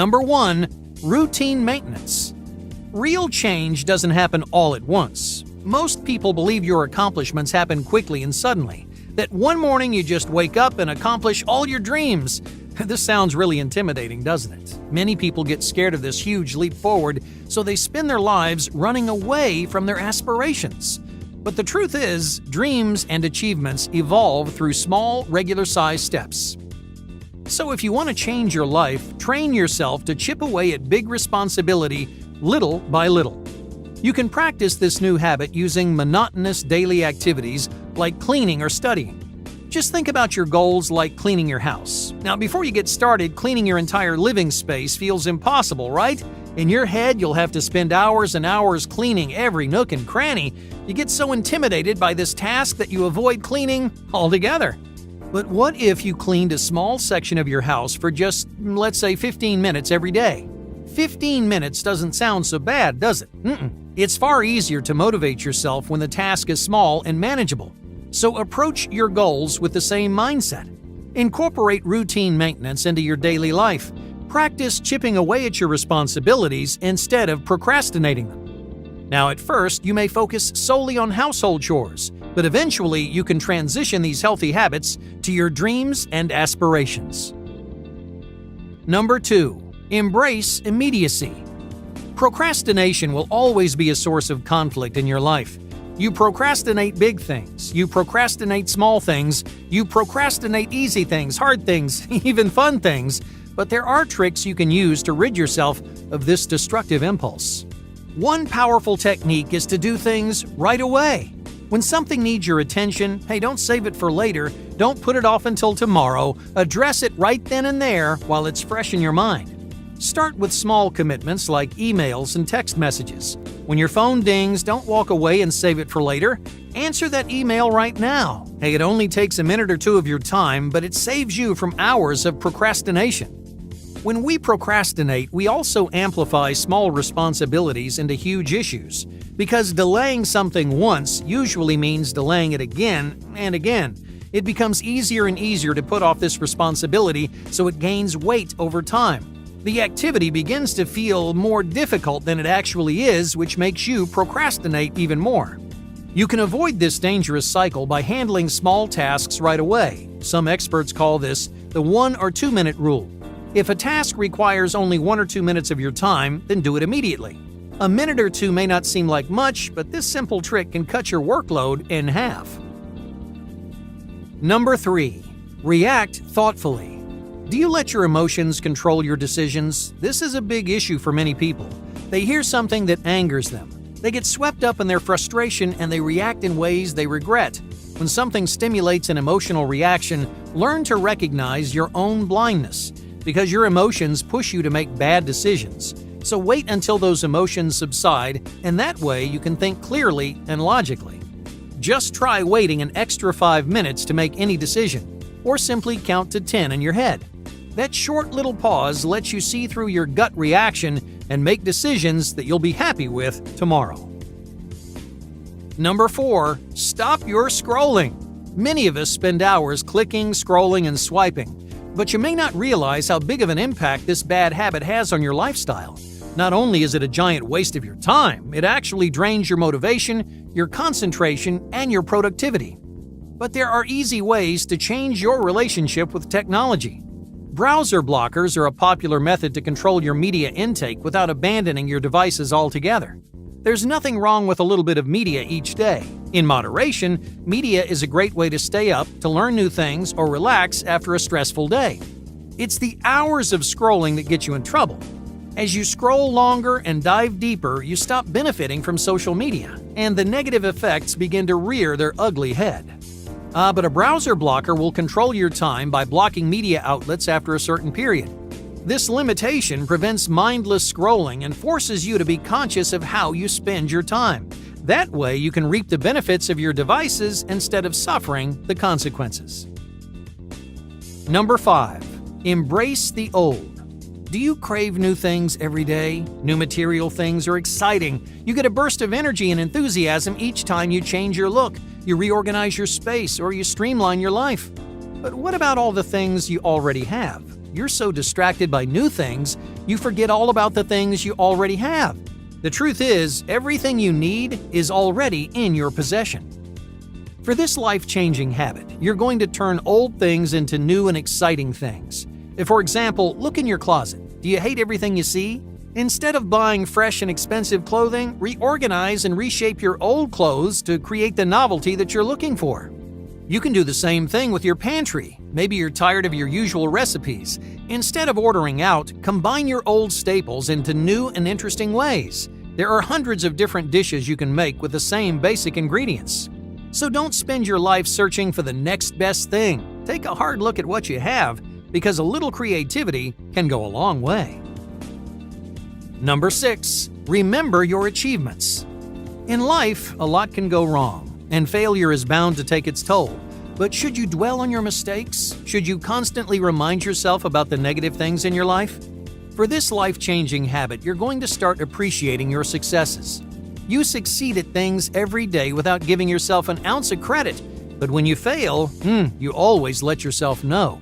Number 1. Routine maintenance. Real change doesn't happen all at once. Most people believe your accomplishments happen quickly and suddenly, that one morning you just wake up and accomplish all your dreams. This sounds really intimidating, doesn't it? Many people get scared of this huge leap forward, so they spend their lives running away from their aspirations. But the truth is, dreams and achievements evolve through small, regular-sized steps. So if you want to change your life, train yourself to chip away at big responsibility little by little. You can practice this new habit using monotonous daily activities like cleaning or studying. Just think about your goals like cleaning your house. Now, before you get started, cleaning your entire living space feels impossible, right? In your head, you'll have to spend hours and hours cleaning every nook and cranny. You get so intimidated by this task that you avoid cleaning altogether. But what if you cleaned a small section of your house for just, let's say, 15 minutes every day? 15 minutes doesn't sound so bad, does it? It's far easier to motivate yourself when the task is small and manageable. So approach your goals with the same mindset. Incorporate routine maintenance into your daily life. Practice chipping away at your responsibilities instead of procrastinating them. Now, at first, you may focus solely on household chores, but eventually you can transition these healthy habits to your dreams and aspirations. Number 2. Embrace immediacy. Procrastination will always be a source of conflict in your life. You procrastinate big things, you procrastinate small things, you procrastinate easy things, hard things, even fun things, but there are tricks you can use to rid yourself of this destructive impulse. One powerful technique is to do things right away. When something needs your attention, hey, don't save it for later, don't put it off until tomorrow, address it right then and there while it's fresh in your mind. Start with small commitments like emails and text messages. When your phone dings, don't walk away and save it for later. Answer that email right now. Hey, it only takes a minute or two of your time, but it saves you from hours of procrastination. When we procrastinate, we also amplify small responsibilities into huge issues, because delaying something once usually means delaying it again and again. It becomes easier and easier to put off this responsibility, so it gains weight over time. The activity begins to feel more difficult than it actually is, which makes you procrastinate even more. You can avoid this dangerous cycle by handling small tasks right away. Some experts call this the 1 or 2 minute rule. If a task requires only 1 or 2 minutes of your time, then do it immediately. A minute or two may not seem like much, but this simple trick can cut your workload in half. Number 3. React thoughtfully. Do you let your emotions control your decisions? This is a big issue for many people. They hear something that angers them. They get swept up in their frustration and they react in ways they regret. When something stimulates an emotional reaction, learn to recognize your own blindness, because your emotions push you to make bad decisions. So wait until those emotions subside, and that way you can think clearly and logically. Just try waiting an extra 5 minutes to make any decision, or simply count to 10 in your head. That short little pause lets you see through your gut reaction and make decisions that you'll be happy with tomorrow. Number 4. Stop your scrolling. Many of us spend hours clicking, scrolling, and swiping, but you may not realize how big of an impact this bad habit has on your lifestyle. Not only is it a giant waste of your time, it actually drains your motivation, your concentration, and your productivity. But there are easy ways to change your relationship with technology. Browser blockers are a popular method to control your media intake without abandoning your devices altogether. There's nothing wrong with a little bit of media each day. In moderation, media is a great way to stay up, to learn new things, or relax after a stressful day. It's the hours of scrolling that get you in trouble. As you scroll longer and dive deeper, you stop benefiting from social media, and the negative effects begin to rear their ugly head. But a browser blocker will control your time by blocking media outlets after a certain period. This limitation prevents mindless scrolling and forces you to be conscious of how you spend your time. That way, you can reap the benefits of your devices instead of suffering the consequences. Number 5. Embrace the old. Do you crave new things every day? New material things are exciting. You get a burst of energy and enthusiasm each time you change your look, you reorganize your space, or you streamline your life. But what about all the things you already have? You're so distracted by new things, You forget all about the things you already have. The truth is, everything you need is already in your possession. For this life-changing habit, you're going to turn old things into new and exciting things. For example, look in your closet. Do you hate everything you see? Instead of buying fresh and expensive clothing, reorganize and reshape your old clothes to create the novelty that you're looking for. You can do the same thing with your pantry. Maybe you're tired of your usual recipes. Instead of ordering out, combine your old staples into new and interesting ways. There are hundreds of different dishes you can make with the same basic ingredients. So don't spend your life searching for the next best thing. Take a hard look at what you have, because a little creativity can go a long way. Number 6. Remember your achievements. In life, a lot can go wrong, and failure is bound to take its toll. But should you dwell on your mistakes? Should you constantly remind yourself about the negative things in your life? For this life-changing habit, you're going to start appreciating your successes. You succeed at things every day without giving yourself an ounce of credit, but when you fail, you always let yourself know.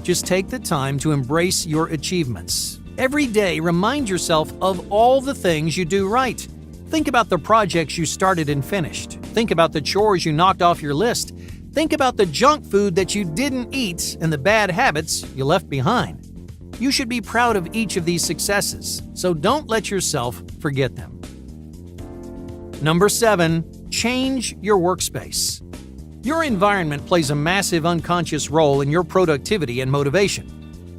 Just take the time to embrace your achievements. Every day, remind yourself of all the things you do right. Think about the projects you started and finished. Think about the chores you knocked off your list. Think about the junk food that you didn't eat and the bad habits you left behind. You should be proud of each of these successes, so don't let yourself forget them. Number 7. Change your workspace. Your environment plays a massive unconscious role in your productivity and motivation.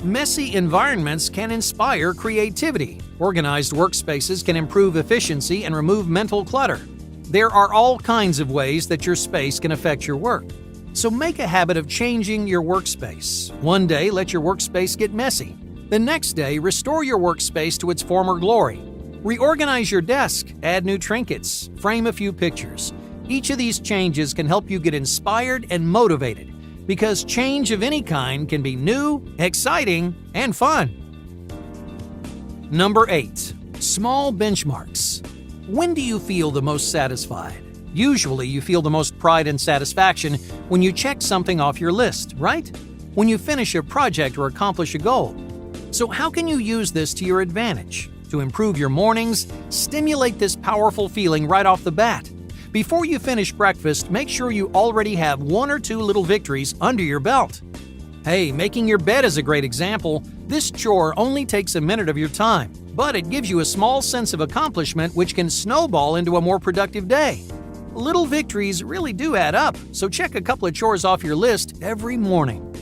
Messy environments can inspire creativity. Organized workspaces can improve efficiency and remove mental clutter. There are all kinds of ways that your space can affect your work. So make a habit of changing your workspace. One day, let your workspace get messy. The next day, restore your workspace to its former glory. Reorganize your desk, add new trinkets, frame a few pictures. Each of these changes can help you get inspired and motivated, because change of any kind can be new, exciting, and fun. Number 8. Small benchmarks. When do you feel the most satisfied? Usually, you feel the most pride and satisfaction when you check something off your list, right? When you finish a project or accomplish a goal. So how can you use this to your advantage? To improve your mornings, stimulate this powerful feeling right off the bat. Before you finish breakfast, make sure you already have 1 or 2 little victories under your belt. Hey, making your bed is a great example. This chore only takes a minute of your time, but it gives you a small sense of accomplishment which can snowball into a more productive day. Little victories really do add up, so check a couple of chores off your list every morning.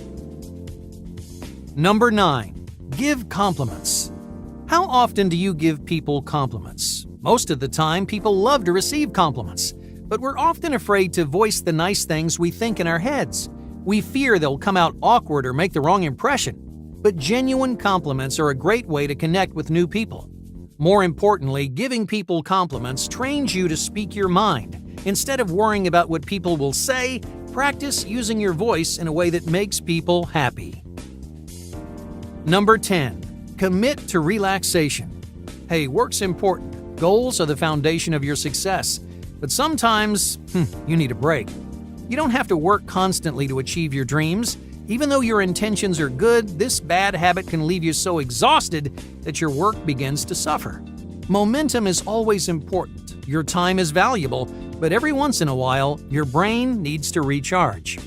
Number 9. Give compliments. How often do you give people compliments? Most of the time, people love to receive compliments, but we're often afraid to voice the nice things we think in our heads. We fear they'll come out awkward or make the wrong impression. But genuine compliments are a great way to connect with new people. More importantly, giving people compliments trains you to speak your mind. Instead of worrying about what people will say, practice using your voice in a way that makes people happy. Number 10. Commit to relaxation. Hey, work's important. Goals are the foundation of your success. But sometimes, you need a break. You don't have to work constantly to achieve your dreams. Even though your intentions are good, this bad habit can leave you so exhausted that your work begins to suffer. Momentum is always important. Your time is valuable, but every once in a while, your brain needs to recharge.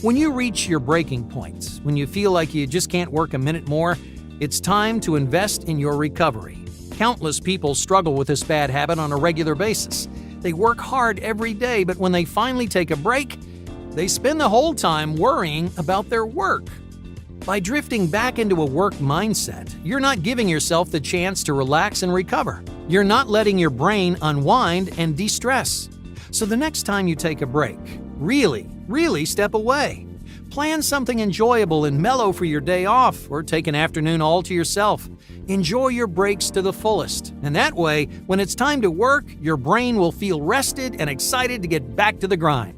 When you reach your breaking point, when you feel like you just can't work a minute more, it's time to invest in your recovery. Countless people struggle with this bad habit on a regular basis. They work hard every day, but when they finally take a break, they spend the whole time worrying about their work. By drifting back into a work mindset, you're not giving yourself the chance to relax and recover. You're not letting your brain unwind and de-stress. So the next time you take a break, really step away. Plan something enjoyable and mellow for your day off, or take an afternoon all to yourself. Enjoy your breaks to the fullest, and that way, when it's time to work, your brain will feel rested and excited to get back to the grind.